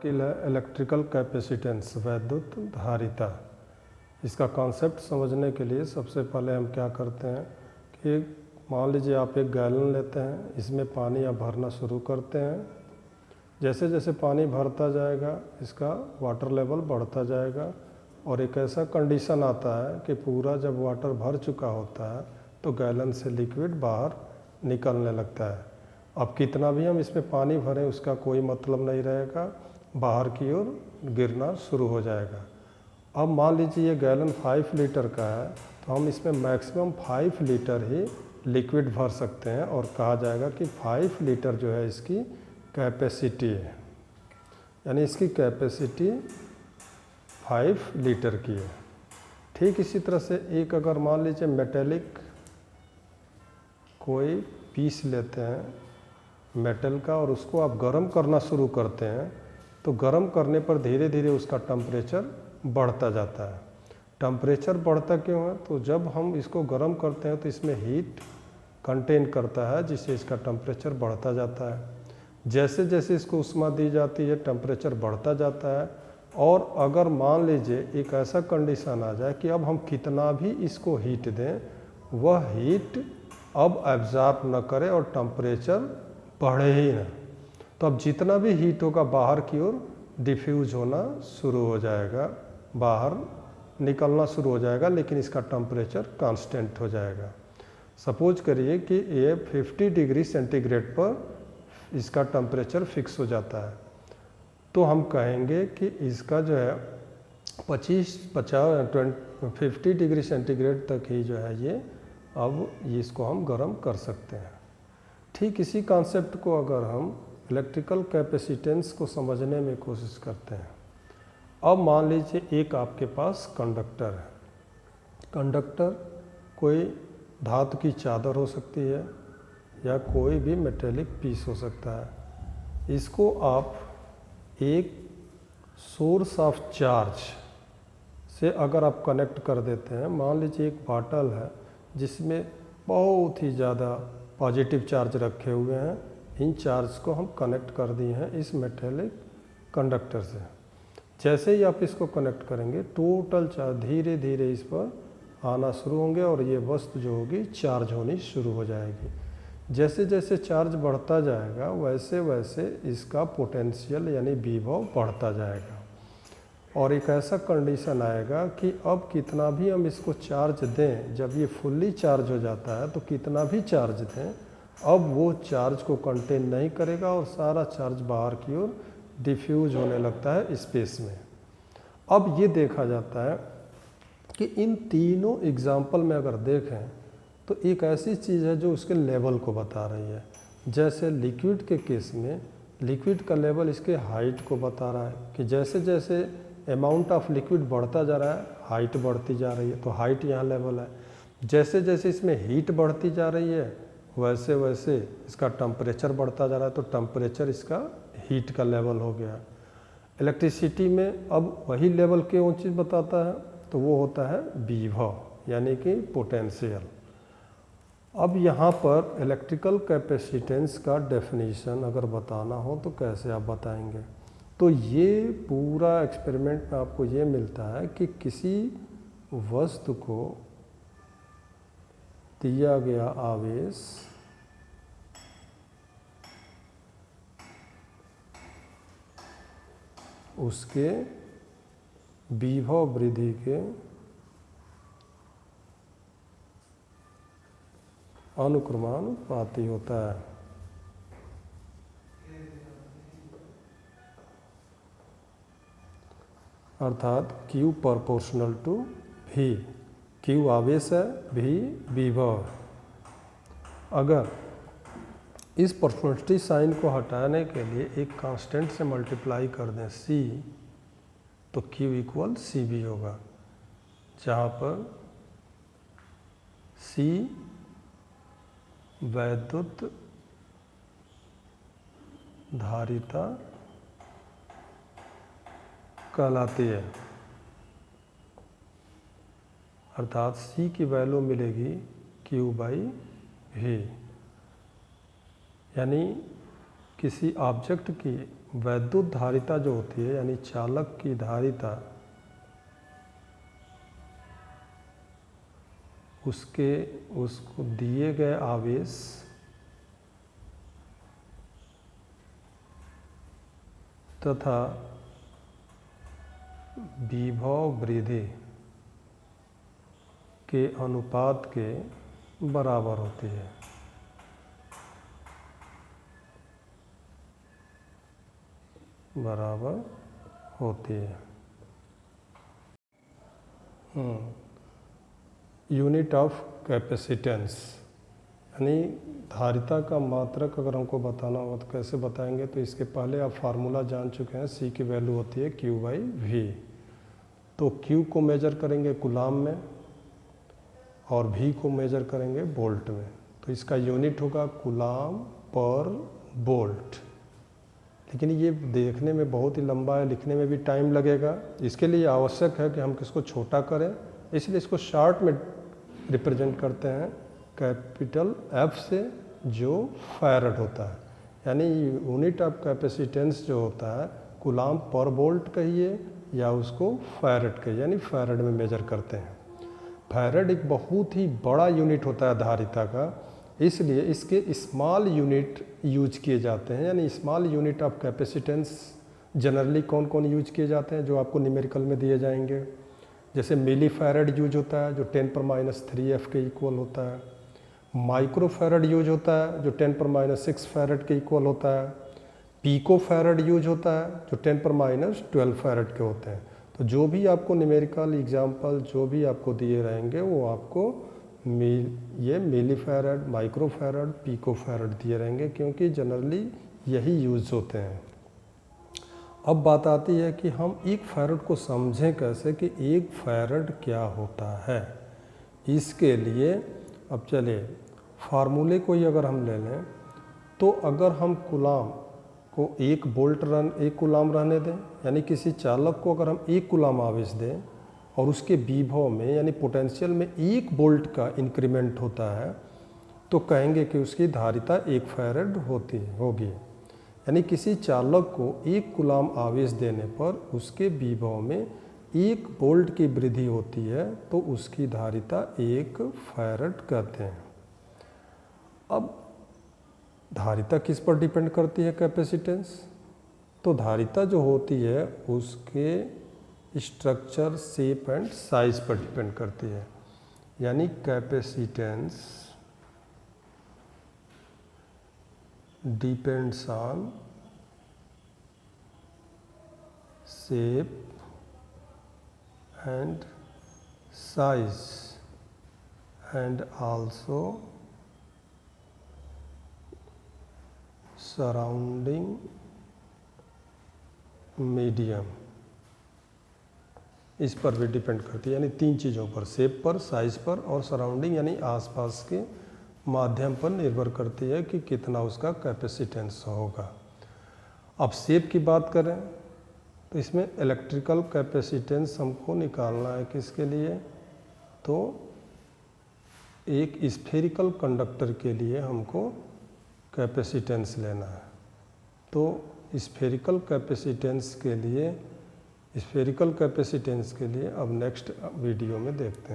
Skill है electrical capacitance, वैद्युत धारिता। इसका कॉन्सेप्ट समझने के लिए सबसे पहले हम क्या करते हैं कि मान लीजिए आप एक गैलन लेते हैं, इसमें पानी आप भरना शुरू करते हैं। जैसे जैसे पानी भरता जाएगा इसका वाटर लेवल बढ़ता जाएगा और एक ऐसा कंडीशन आता है कि पूरा जब वाटर भर चुका होता है तो गैलन से लिक्विड बाहर निकलने लगता है। अब कितना भी हम इसमें पानी भरें उसका कोई मतलब नहीं रहेगा, बाहर की ओर गिरना शुरू हो जाएगा। अब मान लीजिए ये गैलन 5 लीटर का है तो हम इसमें मैक्सिमम 5 लीटर ही लिक्विड भर सकते हैं और कहा जाएगा कि 5 लीटर जो है इसकी कैपेसिटी है, यानी इसकी कैपेसिटी 5 लीटर की है। ठीक इसी तरह से एक अगर मान लीजिए मेटेलिक कोई पीस लेते हैं मेटल का और उसको आप गर्म करना शुरू करते हैं तो गर्म करने पर धीरे धीरे उसका टेम्परेचर बढ़ता जाता है। टेम्परेचर बढ़ता क्यों है? तो जब हम इसको गर्म करते हैं तो इसमें हीट कंटेन करता है जिससे इसका टेम्परेचर बढ़ता जाता है। जैसे जैसे इसको उष्मा दी जाती है टेम्परेचर बढ़ता जाता है। और अगर मान लीजिए एक ऐसा कंडीशन आ जाए कि अब हम कितना भी इसको हीट दें वह हीट अब एब्जॉर्ब न करे और टेम्परेचर बढ़े ही ना, तो अब जितना भी हीट होगा बाहर की ओर डिफ्यूज होना शुरू हो जाएगा, बाहर निकलना शुरू हो जाएगा, लेकिन इसका टेम्परेचर कांस्टेंट हो जाएगा। सपोज करिए कि ये 50 डिग्री सेंटीग्रेड पर इसका टेम्परेचर फिक्स हो जाता है तो हम कहेंगे कि इसका जो है 50 डिग्री सेंटीग्रेड तक ही जो है ये अब इसको हम गर्म कर सकते हैं। ठीक इसी कॉन्सेप्ट को अगर हम इलेक्ट्रिकल कैपेसिटेंस को समझने में कोशिश करते हैं। अब मान लीजिए एक आपके पास कंडक्टर है। कंडक्टर कोई धातु की चादर हो सकती है या कोई भी मेटेलिक पीस हो सकता है। इसको आप एक सोर्स ऑफ चार्ज से अगर आप कनेक्ट कर देते हैं, मान लीजिए एक बॉटल है जिसमें बहुत ही ज़्यादा पॉजिटिव चार्ज रखे हुए हैं, इन चार्ज को हम कनेक्ट कर दिए हैं इस मेटेलिक कंडक्टर से। जैसे ही आप इसको कनेक्ट करेंगे टोटल चार्ज धीरे धीरे इस पर आना शुरू होंगे और ये वस्तु जो होगी चार्ज होनी शुरू हो जाएगी। जैसे जैसे चार्ज बढ़ता जाएगा वैसे वैसे इसका पोटेंशियल यानी विभव बढ़ता जाएगा और एक ऐसा कंडीशन आएगा कि अब कितना भी हम इसको चार्ज दें, जब ये फुल्ली चार्ज हो जाता है तो कितना भी चार्ज दें अब वो चार्ज को कंटेन नहीं करेगा और सारा चार्ज बाहर की ओर डिफ्यूज होने लगता है स्पेस में। अब ये देखा जाता है कि इन तीनों एग्जाम्पल में अगर देखें तो एक ऐसी चीज़ है जो उसके लेवल को बता रही है। जैसे लिक्विड के केस में लिक्विड का लेवल इसके हाइट को बता रहा है कि जैसे जैसे अमाउंट ऑफ लिक्विड बढ़ता जा रहा है हाइट बढ़ती जा रही है, तो हाइट यहाँ लेवल है। जैसे जैसे इसमें हीट बढ़ती जा रही है वैसे वैसे इसका टेम्परेचर बढ़ता जा रहा है, तो टेम्परेचर इसका हीट का लेवल हो गया। इलेक्ट्रिसिटी में अब वही लेवल क्यों चीज़ बताता है तो वो होता है विभव यानी कि पोटेंशियल। अब यहाँ पर इलेक्ट्रिकल कैपेसिटेंस का डेफिनेशन अगर बताना हो तो कैसे आप बताएंगे? तो ये पूरा एक्सपेरिमेंट में आपको ये मिलता है कि किसी वस्तु को दिया गया आवेश उसके विभव वृद्धि के अनुक्रमानुपाती होता है। अर्थात Q proportional to V। Q आवेश है, V विभव। अगर इस प्रोपोर्शनलिटी साइन को हटाने के लिए एक कांस्टेंट से मल्टीप्लाई कर दें C तो Q इक्वल CV होगा, जहाँ पर C वैद्युत धारिता कहलाती है। अर्थात C की वैल्यू मिलेगी Q/V, यानी किसी ऑब्जेक्ट की वैद्युत धारिता जो होती है, यानी चालक की धारिता, उसको दिए गए आवेश तथा विभव वृद्धि के अनुपात के बराबर होती है। बराबर होती है। यूनिट ऑफ कैपेसिटेंस, यानी धारिता का मात्रक अगर हमको बताना हो तो कैसे बताएंगे? तो इसके पहले आप फार्मूला जान चुके हैं, C की वैल्यू होती है Q/V। तो Q को मेजर करेंगे कूलाम में और V को मेजर करेंगे वोल्ट में। तो इसका यूनिट होगा कूलाम पर वोल्ट। लेकिन ये देखने में बहुत ही लंबा है, लिखने में भी टाइम लगेगा। इसके लिए आवश्यक है कि हम किसको छोटा करें, इसलिए इसको शॉर्ट में रिप्रेजेंट करते हैं कैपिटल F से, जो फैरड होता है। यानी यूनिट ऑफ कैपेसिटेंस जो होता है कूलाम पर वोल्ट कहिए या उसको फैरड कहिए, यानी फैरड में मेजर करते हैं। फैरड एक बहुत ही बड़ा यूनिट होता है धारिता का, इसलिए इसके स्मॉल यूनिट यूज किए जाते हैं। यानी small unit of capacitance generally कौन कौन यूज किए जाते हैं, जो आपको न्यूमेरिकल में दिए जाएंगे। जैसे मिली फैरड यूज होता है, जो 10⁻³ के इक्वल होता है। माइक्रो फैरड यूज होता है, जो 10⁻6 फैरड के इक्वल होता है। पीको फैरड यूज होता है, जो 10⁻12 फैरड के होते हैं। तो जो भी आपको न्यूमेरिकल एग्जाम्पल जो भी आपको दिए रहेंगे, वो आपको ये milli farad, micro farad, pico farad दिए रहेंगे, क्योंकि जनरली यही यूज होते हैं। अब बात आती है कि हम एक फैरड को समझें कैसे, कि एक फैरड क्या होता है। इसके लिए अब चलिए फार्मूले को ही अगर हम ले लें, तो अगर हम कूलाम को 1 कूलाम रहने दें, यानी किसी चालक को अगर हम 1 कूलाम आवेश दें और उसके विभव में यानी पोटेंशियल में 1 वोल्ट का इंक्रीमेंट होता है, तो कहेंगे कि उसकी धारिता 1 फैरड होगी। यानी किसी चालक को 1 कूलाम आवेश देने पर उसके विभव में 1 वोल्ट की वृद्धि होती है, तो उसकी धारिता 1 फैरड कहते हैं। अब धारिता किस पर डिपेंड करती है? कैपेसिटेंस। तो धारिता जो होती है उसके स्ट्रक्चर, शेप एंड साइज पर डिपेंड करती है। यानी capacitance depends on shape and size and also surrounding medium, इस पर भी डिपेंड करती है। यानी 3 चीज़ों पर, शेप पर, साइज पर और सराउंडिंग यानी आसपास के माध्यम पर निर्भर करती है कि कितना उसका कैपेसिटेंस होगा। अब शेप की बात करें तो इसमें इलेक्ट्रिकल कैपेसिटेंस हमको निकालना है। किसके लिए? तो एक स्फेरिकल कंडक्टर के लिए हमको कैपेसिटेंस लेना है। तो स्फेरिकल कैपेसिटेंस के लिए अब नेक्स्ट वीडियो में देखते हैं।